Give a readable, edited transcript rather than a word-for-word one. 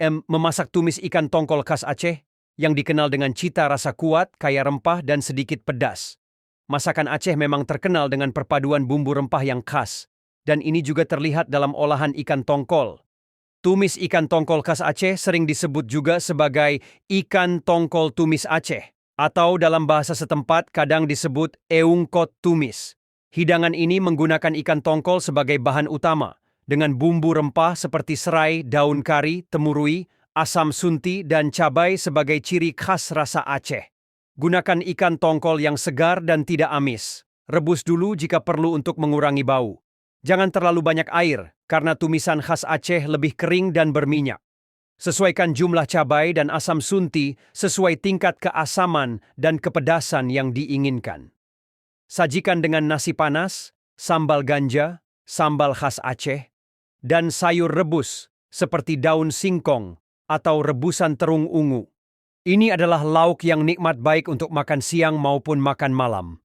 Memasak tumis ikan tongkol khas Aceh yang dikenal dengan cita rasa kuat, kaya rempah, dan sedikit pedas. Masakan Aceh memang terkenal dengan perpaduan bumbu rempah yang khas, dan ini juga terlihat dalam olahan ikan tongkol. Tumis ikan tongkol khas Aceh sering disebut juga sebagai ikan tongkol tumis Aceh, atau dalam bahasa setempat kadang disebut eungkot tumis. Hidangan ini menggunakan ikan tongkol sebagai bahan utama, dengan bumbu rempah seperti serai, daun kari, temurui, asam sunti, dan cabai sebagai ciri khas rasa Aceh. Gunakan ikan tongkol yang segar dan tidak amis. Rebus dulu jika perlu untuk mengurangi bau. Jangan terlalu banyak air, karena tumisan khas Aceh lebih kering dan berminyak. Sesuaikan jumlah cabai dan asam sunti sesuai tingkat keasaman dan kepedasan yang diinginkan. Sajikan dengan nasi panas, sambal ganja, sambal khas Aceh, dan sayur rebus seperti daun singkong atau rebusan terung ungu. Ini adalah lauk yang nikmat baik untuk makan siang maupun makan malam.